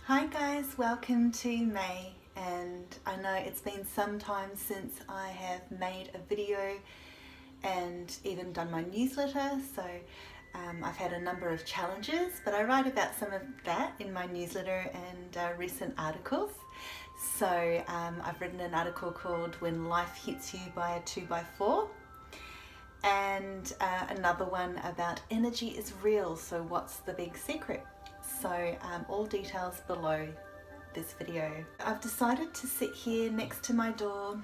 Hi guys, welcome to May, and I know it's been some time since I have made a video and even done my newsletter, so I've had a number of challenges, but I write about some of that in my newsletter and recent articles. So I've written an article called When Life Hits You by a 2x4, and another one about energy is real, so what's the big secret? So all details below this video. I've decided to sit here next to my door,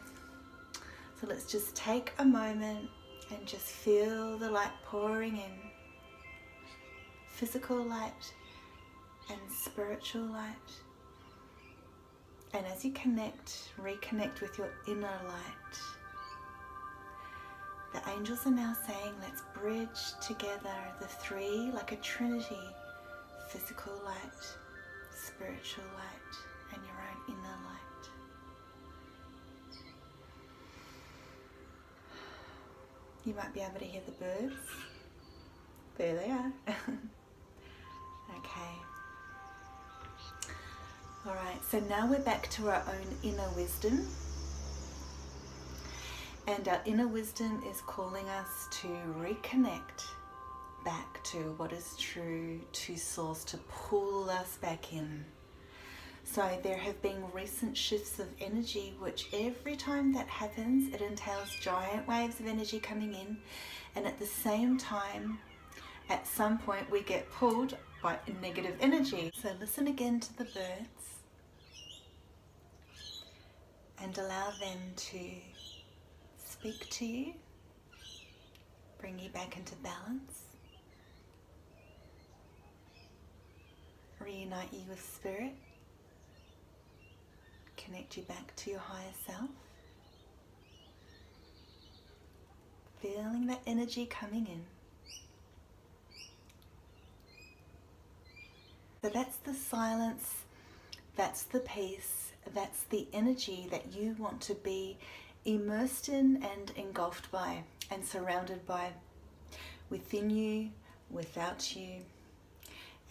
so let's just take a moment and just feel the light pouring in. Physical light and spiritual light. And as you reconnect with your inner light, the angels are now saying, let's bridge together the three like a trinity: physical light, spiritual light, and your own inner light. You might be able to hear the birds. There they are. Okay. Alright, so now we're back to our own inner wisdom. And our inner wisdom is calling us to reconnect back to what is true, to source, to pull us back in. So there have been recent shifts of energy, which every time that happens, it entails giant waves of energy coming in, and at the same time, at some point we get pulled by negative energy. So listen again to the birds and allow them to speak to you, bring you back into balance, reunite you with spirit, connect you back to your higher self, feeling that energy coming in. So that's the silence, that's the peace, that's the energy that you want to be immersed in and engulfed by and surrounded by, within you, without you,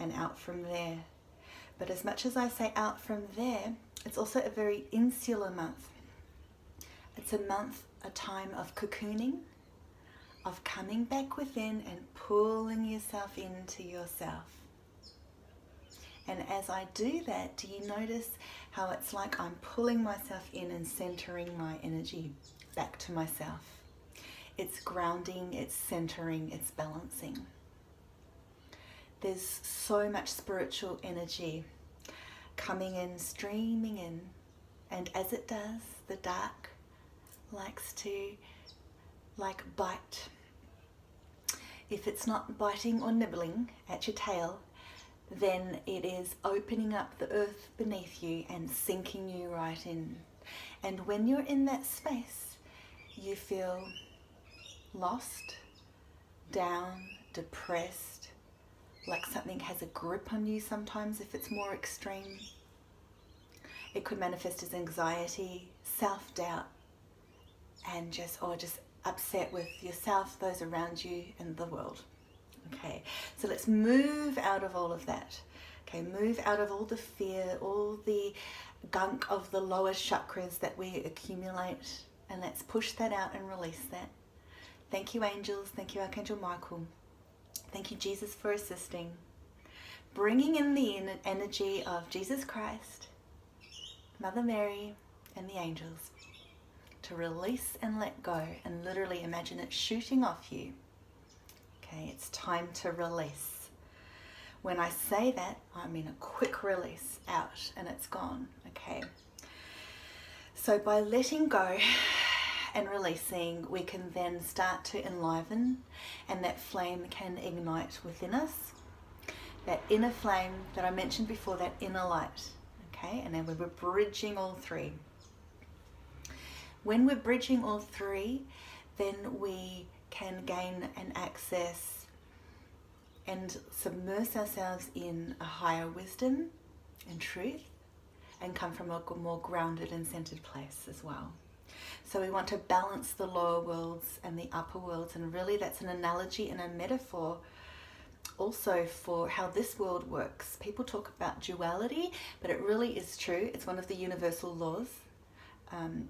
and out from there. But as much as I say out from there, it's also a very insular month. It's a month, a time of cocooning, of coming back within and pulling yourself into yourself. And as I do that, do you notice how it's like I'm pulling myself in and centering my energy back to myself? It's grounding, it's centering, it's balancing. There's so much spiritual energy coming in, streaming in, and as it does, the dark likes to bite. If it's not biting or nibbling at your tail, then it is opening up the earth beneath you and sinking you right in. And when you're in that space, you feel lost, down, depressed, like something has a grip on you sometimes if it's more extreme. It could manifest as anxiety, self-doubt, and just upset with yourself, those around you, and the world. Okay, so let's move out of all of that. Okay, move out of all the fear, all the gunk of the lower chakras that we accumulate, and let's push that out and release that. Thank you, angels. Thank you, Archangel Michael. Thank you, Jesus, for assisting. Bringing in the energy of Jesus Christ, Mother Mary, and the angels to release and let go, and literally imagine it shooting off you. Okay, it's time to release. When I say that, I mean a quick release out and it's gone. Okay, so by letting go and releasing, we can then start to enliven, and that flame can ignite within us. That inner flame that I mentioned before, that inner light. Okay, and then we're bridging all three. When we're bridging all three, then we can gain and access and submerge ourselves in a higher wisdom and truth, and come from a more grounded and centered place as well. So we want to balance the lower worlds and the upper worlds, and really that's an analogy and a metaphor also for how this world works. People talk about duality, but it really is true. It's one of the universal laws.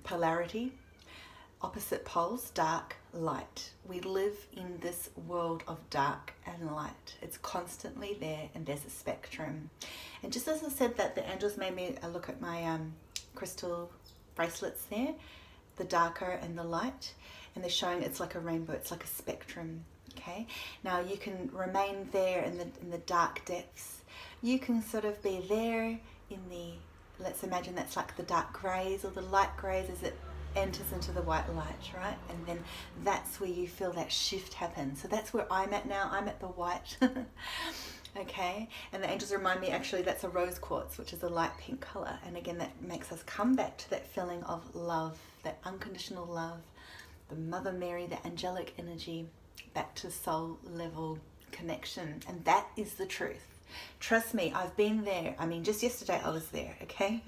Polarity, opposite poles, dark, light. We live in this world of dark and light. It's constantly there, and there's a spectrum. And just as I said that, the angels made me look at my crystal bracelets there, the darker and the light, and they're showing it's like a rainbow, it's like a spectrum. Okay, now you can remain there in the dark depths. You can sort of be there in the, let's imagine that's like the dark greys or the light greys as it enters into the white light, right? And then that's where you feel that shift happen. So that's where I'm at now. I'm at the white. Okay, and the angels remind me, actually that's a rose quartz, which is a light pink color. And again, that makes us come back to that feeling of love, that unconditional love, the Mother Mary, the angelic energy, back to soul level connection. And that is the truth. Trust me, I've been there. I mean, just yesterday I was there, okay?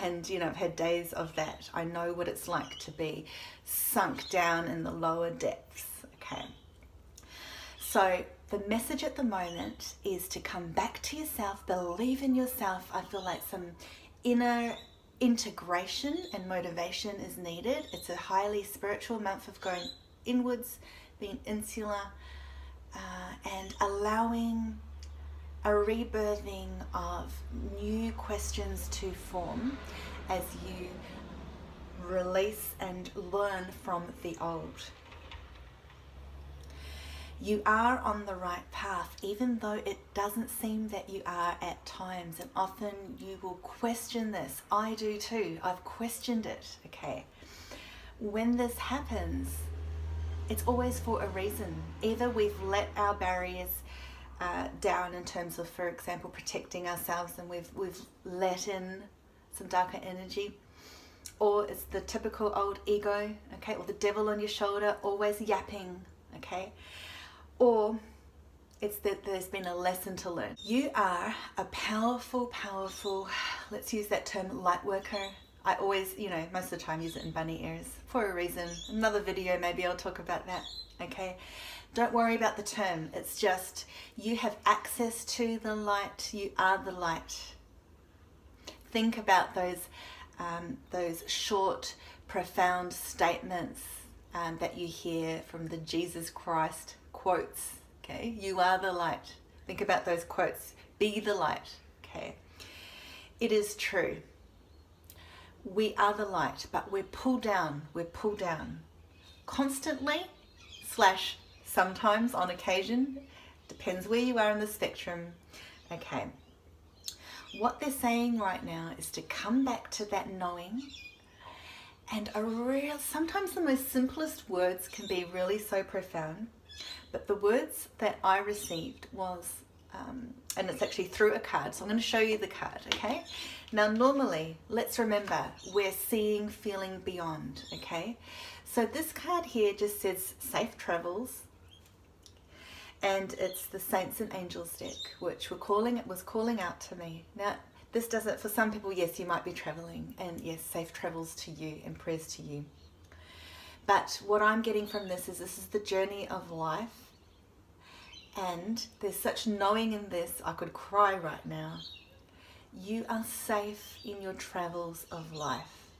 And, you know, I've had days of that. I know what it's like to be sunk down in the lower depths, okay? So the message at the moment is to come back to yourself, believe in yourself. I feel like some inner integration and motivation is needed. It's a highly spiritual month of going inwards, being insular, and allowing a rebirthing of new questions to form as you release and learn from the old. You are on the right path, even though it doesn't seem that you are at times, and often you will question this. I do too. I've questioned it, okay? When this happens, it's always for a reason. Either we've let our barriers down in terms of, for example, protecting ourselves, and we've let in some darker energy, or it's the typical old ego, okay, or the devil on your shoulder always yapping, okay, or it's that there's been a lesson to learn. You are a powerful, let's use that term, light worker. I always, you know, most of the time use it in bunny ears for a reason. Another video, maybe I'll talk about that, okay? Don't worry about the term. It's just you have access to the light. You are the light. Think about those short, profound statements that you hear from the Jesus Christ quotes, okay? You are the light. Think about those quotes. Be the light, okay? It is true. We are the light, but we're pulled down. We're pulled down constantly / sometimes on occasion. Depends where you are in the spectrum. Okay. What they're saying right now is to come back to that knowing, and sometimes the most simplest words can be really so profound. But the words that I received was, and it's actually through a card. So I'm going to show you the card, okay? Now, normally, let's remember, we're seeing, feeling beyond, okay? So this card here just says safe travels, and it's the Saints and Angels deck, which was calling out to me. Now, this doesn't, for some people, yes, you might be traveling, and yes, safe travels to you and prayers to you. But what I'm getting from this is the journey of life, and there's such knowing in this, I could cry right now. You are safe in your travels of life.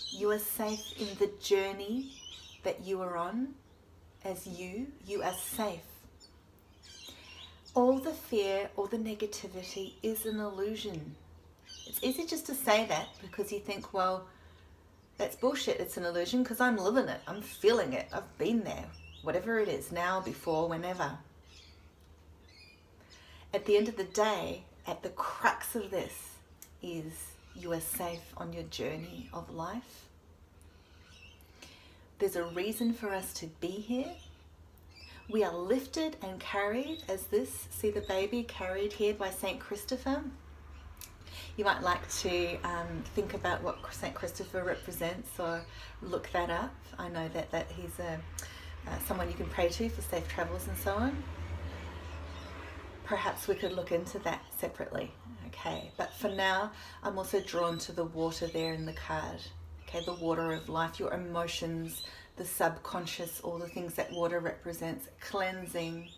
You are safe in the journey that you are on as you are safe. All the fear, all the negativity is an illusion. It's easy just to say that because you think, well, that's bullshit, it's an illusion, because I'm living it, I'm feeling it, I've been there, whatever it is, now, before, whenever. At the end of the day, at the crux of this is you are safe on your journey of life. There's a reason for us to be here. We are lifted and carried as this, see the baby carried here by Saint Christopher. You might like to think about what Saint Christopher represents, or look that up. I know that he's someone you can pray to for safe travels and so on. Perhaps we could look into that separately, okay? But for now, I'm also drawn to the water there in the card, okay? The water of life, your emotions, the subconscious, all the things that water represents, cleansing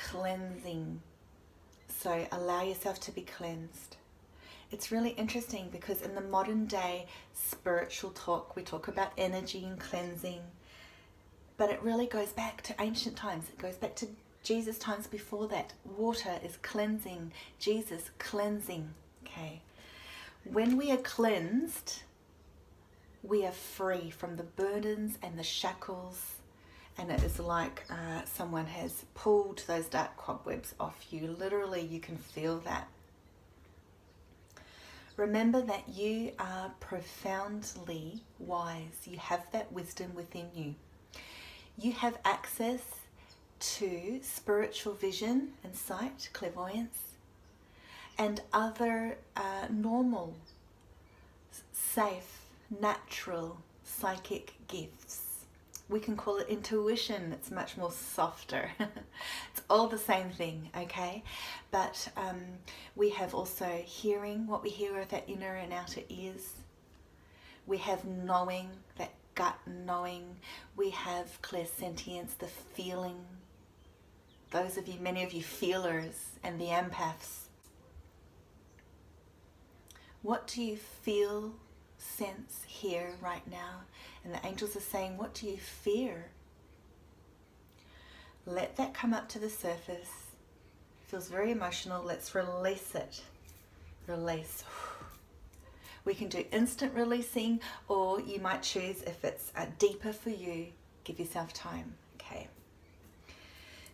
cleansing. So allow yourself to be cleansed. It's really interesting because in the modern day spiritual talk, we talk about energy and cleansing, but it really goes back to ancient times. It goes back to Jesus' times before that. Water is cleansing, Jesus cleansing. Okay. When we are cleansed, we are free from the burdens and the shackles, and it is like someone has pulled those dark cobwebs off you. Literally, you can feel that. Remember that you are profoundly wise. You have that wisdom within you. You have access to spiritual vision and sight, clairvoyance, and other normal, safe, natural psychic gifts. We can call it intuition. It's much more softer. It's all the same thing, okay? But we have also hearing, what we hear with our inner and outer ears. We have knowing, that gut knowing. We have clairsentience, the feeling. Those of you, many of you feelers and the empaths. What do you feel, sense, hear right now? And the angels are saying, what do you fear? Let that come up to the surface. Feels very emotional. Let's release it. Release. We can do instant releasing, or you might choose, if it's deeper for you, give yourself time. Okay.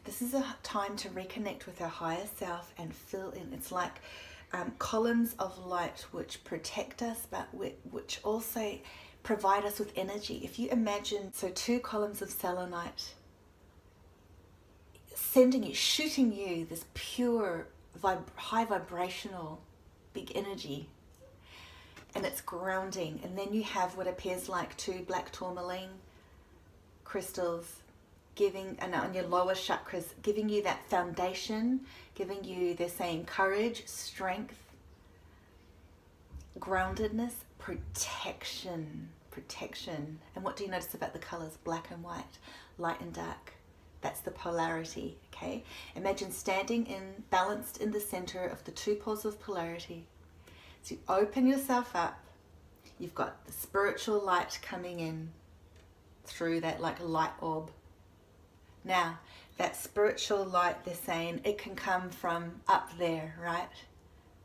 This is a time to reconnect with our higher self and fill in. It's like columns of light which protect us, but which also provide us with energy. If you imagine, so 2 columns of selenite sending you, shooting you this pure, high vibrational, big energy, and it's grounding. And then you have what appears like 2 black tourmaline crystals giving, and on your lower chakras, giving you that foundation, giving you, they're saying, courage, strength, groundedness, protection. And what do you notice about the colors? Black and white, light and dark. That's the polarity, okay? Imagine standing balanced in the center of the 2 poles of polarity. So you open yourself up. You've got the spiritual light coming in through that like light orb. Now, that spiritual light, they're saying, it can come from up there, right?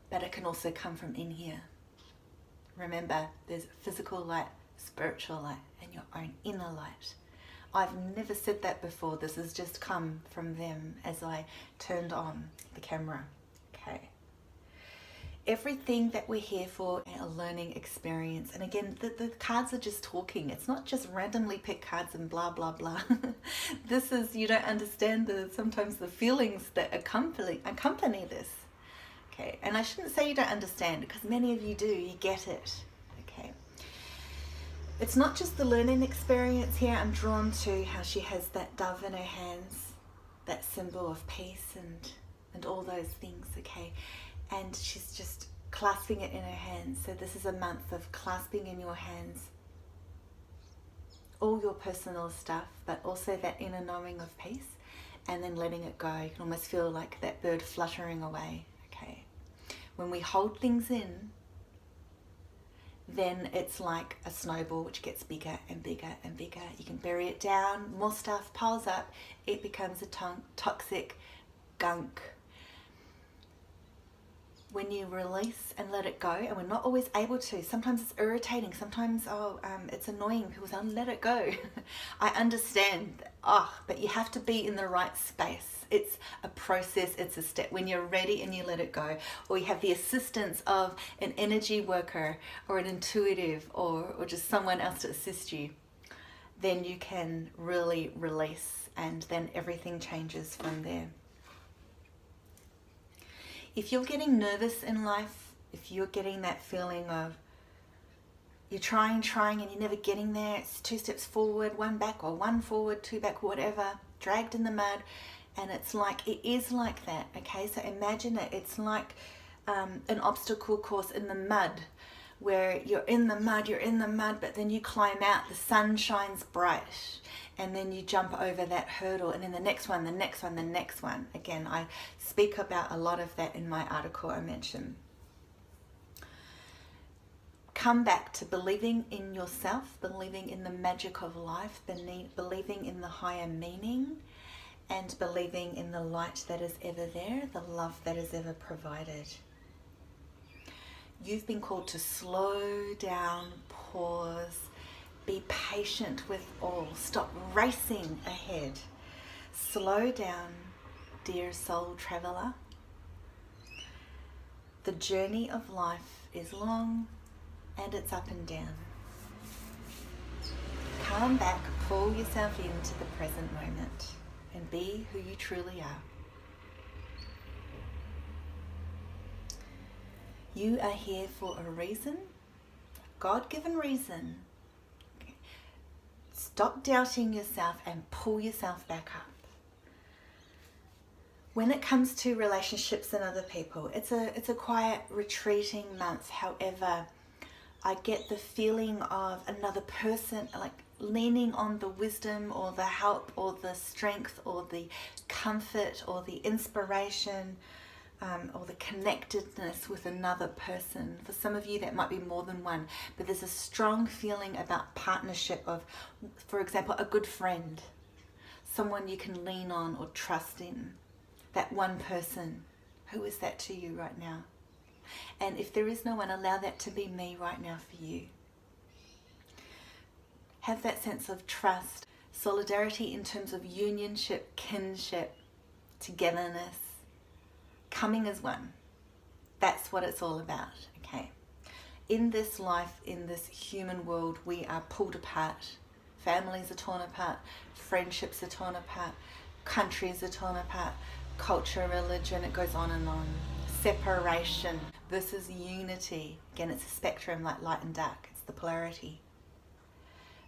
But it can also come from in here. Remember, there's physical light, spiritual light, and your own inner light. I've never said that before. This has just come from them as I turned on the camera. Okay. Everything that we're here for, a learning experience. And again, the cards are just talking. It's not just randomly pick cards and blah, blah, blah. This is, you don't understand sometimes the feelings that accompany this. Okay, and I shouldn't say you don't understand, because many of you do, you get it. Okay. It's not just the learning experience here. I'm drawn to how she has that dove in her hands, that symbol of peace and all those things, okay? And she's just clasping it in her hands. So this is a month of clasping in your hands all your personal stuff, but also that inner knowing of peace, and then letting it go. You can almost feel like that bird fluttering away, okay? When we hold things in, then it's like a snowball which gets bigger and bigger and bigger. You can bury it down, more stuff piles up, it becomes a toxic gunk. When you release and let it go, and we're not always able to, sometimes it's irritating, sometimes it's annoying, people say, let it go. I understand, but you have to be in the right space. It's a process, it's a step. When you're ready and you let it go, or you have the assistance of an energy worker or an intuitive or just someone else to assist you, then you can really release, and then everything changes from there. If you're getting nervous in life, if you're getting that feeling of you're trying and you're never getting there, it's 2 steps forward, 1 back, or 1 forward, 2 back, whatever, dragged in the mud, and it's like, it is like that, okay? So imagine it, it's like an obstacle course in the mud where you're in the mud, but then you climb out, the sun shines bright, and then you jump over that hurdle, and then the next one. Again, I speak about a lot of that in my article I mentioned. Come back to believing in yourself, believing in the magic of life, believing in the higher meaning, and believing in the light that is ever there, the love that is ever provided. You've been called to slow down, pause, be patient with all. Stop racing ahead. Slow down, dear soul traveler. The journey of life is long and it's up and down. Come back, pull yourself into the present moment and be who you truly are. You are here for a reason, God-given reason. Okay. Stop doubting yourself and pull yourself back up. When it comes to relationships and other people, it's a quiet, retreating month. However, I get the feeling of another person, like leaning on the wisdom or the help or the strength or the comfort or the inspiration, or the connectedness with another person. For some of you, that might be more than one, but there's a strong feeling about partnership of, for example, a good friend, someone you can lean on or trust in, that one person. Who is that to you right now? And if there is no one, allow that to be me right now for you. Have that sense of trust, solidarity in terms of unionship, kinship, togetherness, coming as one. That's what it's all about, okay? In this life, in this human world, we are pulled apart. Families are torn apart, friendships are torn apart, countries are torn apart, culture, religion, it goes on and on. Separation versus unity. Again, it's a spectrum like light and dark. It's the polarity.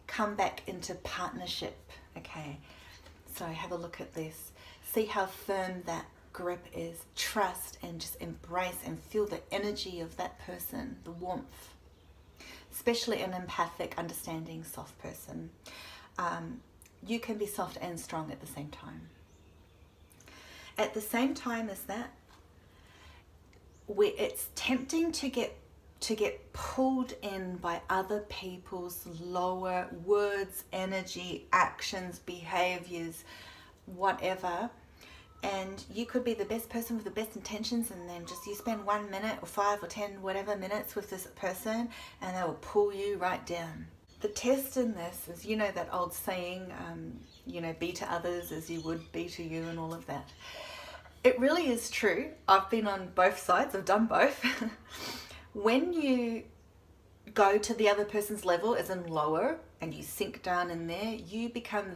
Come back into partnership, okay? So have a look at this. See how firm that grip is. Trust and just embrace and feel the energy of that person, the warmth. Especially an empathic, understanding, soft person. You can be soft and strong at the same time. At the same time as that, it's tempting to get pulled in by other people's lower words, energy, actions, behaviors, whatever. And you could be the best person with the best intentions, and then just you spend 1 minute or 5 or 10 whatever minutes with this person and they will pull you right down. The test in this is, you know that old saying, be to others as you would be to you, and all of that. It really is true. I've been on both sides. I've done both. When you go to the other person's level, as in lower, and you sink down in there, you become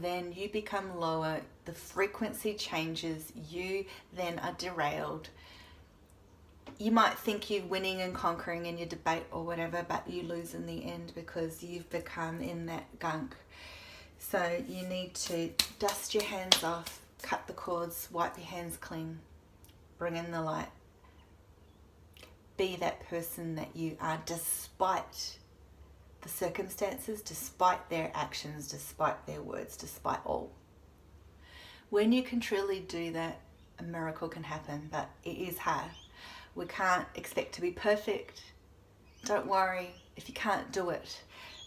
lower. The frequency changes. You then are derailed. You might think you're winning and conquering in your debate or whatever, but you lose in the end because you've become in that gunk. So you need to dust your hands off, cut the cords, wipe your hands clean, bring in the light. Be that person that you are, despite the circumstances, despite their actions, despite their words, despite all. When you can truly do that, a miracle can happen, but it is hard. We can't expect to be perfect. Don't worry if you can't do it,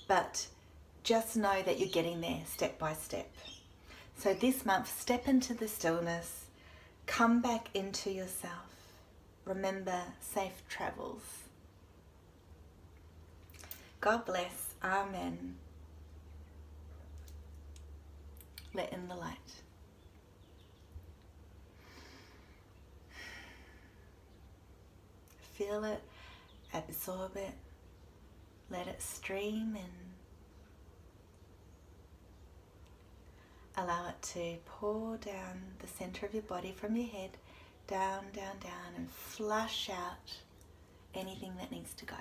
but just know that you're getting there step by step. So this month, step into the stillness, come back into yourself. Remember, safe travels. God bless. Amen. Let in the light. Feel it, absorb it, let it stream in. Allow it to pour down the center of your body from your head, down, down, down, and flush out anything that needs to go.